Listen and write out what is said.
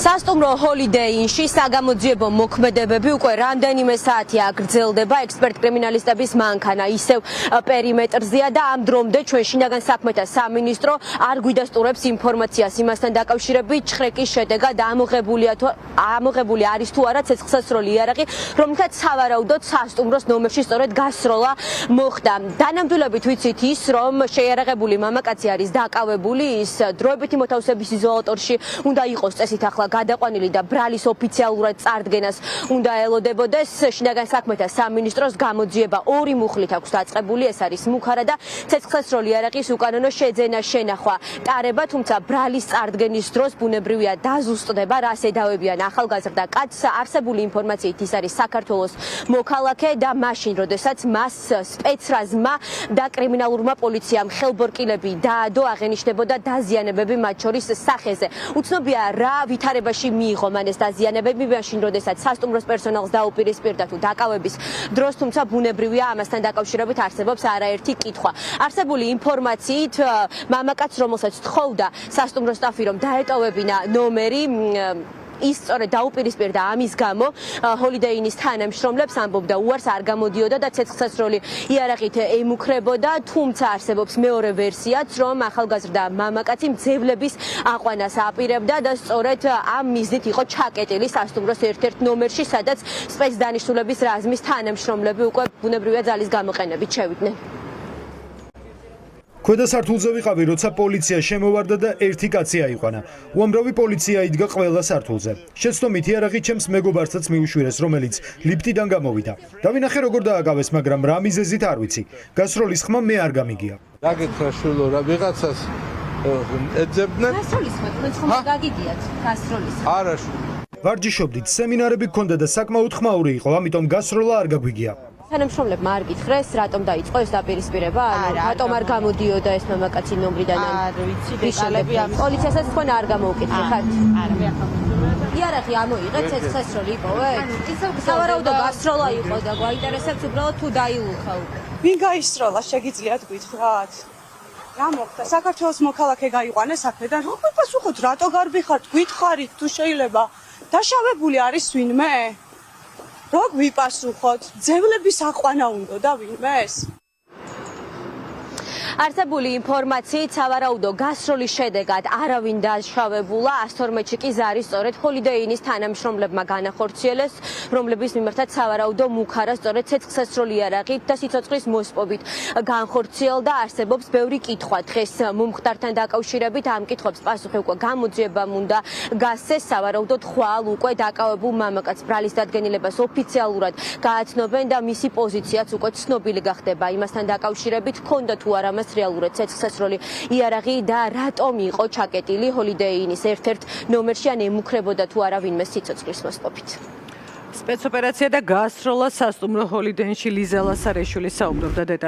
სასტუმრო ჰოლიდეინში საგამოძიებო მოქმედებები უკვე რამდენიმე საათია გრძელდება. ექსპერტ კრიმინალისტების მანქანა ისევ პერიმეტრზეა და ამ დრომდე ჩვენ შინაგან საქმეთა სამინისტრო არ გვიდასტურებს ინფორმაციას იმასთან დაკავშირებით, ჩხრეკის შედეგად ამოღებული არის თუ არა ცეცხლსასროლი იარაღი, რომლითაც სავარაუდოდ სასტუმროს ნომერში სწორედ გასროლა მოხდა. დანამდვილებით ვიცით ის, რომ შეიარაღებული მამაკაცი არის დაკავებული, ის დროებითი მოთავსების იზოლატორში უნდა იყოს წესით ახლა გადაყვანილი და ბრალის ოფიციალურად წარდგენას უნდა ელოდებოდეს. შინაგან საქმეთა სამინისტროს გამოძიება ორი მუხლით აქვს დაწყებული, ეს არის მუხარა და ცეცხლსასროლი იარაღის უკანონო შეძენა შენახვა. ტარება, თუმცა ბრალის წარდგენის დროს ბუნებრივია დაზუსტდება, რას ედავებიან ახალგაზრდა კაცს. არსებული ინფორმაციით ის არის საქართველოს მოქალაქე და მაშინ, როდესაც მას სპეცრაზმა და კრიმინალურმა პოლიციამ ხელბორკილები დაადო, აღენიშნებოდა დაზიანებები მათ შორის სახეზე. უცნობია რა ვითარებაში მიიღო მან ეს დაზიანებები, მაშინ როდესაც სასტუმროს პერსონალს დაუპირისპირდა თუ დაკავების დროს, თუმცა ბუნებრივია ამასთან დაკავშირებით არსებობს არაერთი კითხვა. არსებული ინფორმაციით მამაკაცს, რომელსაც თხოვდა სასტუმროს სტაფი, რომ დაეტოვებინა ნომერი, ის სწორედ დაუპირისპირდა ამის გამო ჰოლიდეინის თანამშრომლებს, ამბობდა უარს არ გამოდიოდა და ცეცხლსასროლი იარაღით ემუქრებოდა, თუმცა არსებობს მეორე ვერსიაც, რომ ახალგაზრდა მამაკაცი მძევლების აყვანას აპირებდა და სწორედ ამ მიზნით იყო ჩაკეტილი სასტუმროს ერთ-ერთ ნომერში, სადაც სპეცდანიშნულების რაზმის თანამშრომლები უკვე ბუნებრივია ძალის გამოყენებით შევიდნენ. ქვედა სართულზე ვიყავი, როცა პოლიცია შემოვარდა და ერთი კაცი აიყვანა. უამრავი პოლიცია იდგა ყველა სართულზე. შეცდომით იარაღი ჩემს მეგობარსაც მიუშვირეს, რომელიც ლიფტიდან გამოვიდა. დავინახე როგორ დააკავეს, მაგრამ რა მიზეზით არ ვიცი. გასროლის ხმა მე არ გამიგია. დაგეცხრა შვილო, რა ვიღაცას ეძებდნენ? გასროლის ხმა, თქვენ ხომ გაგიგიათ გასროლის? არა. ვარჯიშობდით, სემინარები გქონდა და საკმაოდ ხმაური იყო, ამიტომ გასროლა არ გაგვიგია. თანამშრომლებმა არ გითხრეს, რატომ დაიწყო ეს დაპირისპირება? რატომ არ გამოდიოდა ეს მამაკაცი ნომრიდან? არ ვიცი, დეტალები ამის. პოლიციასაც თქვენ არ გამოუკითხეთ? არა, მე ახლა იარაღი ამოიღეთ, ცეცხლსასროლი იპოვეთ? სავარაუდო გასროლა იყო და გვაინტერესებს უბრალოდ თუ დაილუხა უკვე. ვინ გაისროლა, შეგიძლიათ გითხრათ? რა მოხდა? საქართველოს მოქალაქე გაიყვანეს აქედან. რა გვიპასუხოთ, რატო გარბიხართ? გითხარით თუ შეიძლება. დაშავებული არის ვინმე? რა გვიპასუხოთ? ძევლების აყვანა უნდა და ვინმეს? არსებული ინფორმაციით სავარაუდო გასროლის შედეგად არავინ დაშავებულა, 112-ში კი ზარი სწორედ ჰოლიდეინის თანამშრომლებმა განახორციელეს, რომლების მიმართაც სავარაუდო მუხარა სწორედ ცეცხლსასროლი იარაღით და სიცოცხლის მოსპობით განხორციელდა. არსებობს ბევრი კითხვა დღეს მომხდართან დაკავშირებით, ამ კითხვებს პასუხი უკვე გამოძიებამ უნდა გასცეს. სავარაუდოდ ხვალ უკვე დაკავებულ მამაკაც ბრალის დადგენილებას ოფიციალურად გააცნობენ და მისი პოზიციაც უკვე ცნობილი გახდება. იმასთან დაკავშირებით ჰქონდა თუ არა რეალურად ცეცხლსასროლი იარაღი და რატომ იყო ჩაკეტილი ჰოლიდეინის ერთ-ერთ ნომერში, ან ემუქრებოდა თუ არა ვინმე სიცოცხლის მოსპობით. სპეცოპერაცია და გასროლა სასტუმრო ჰოლიდეინში ლიზა ლასარეშვილი საუბრობდა დეტალებს.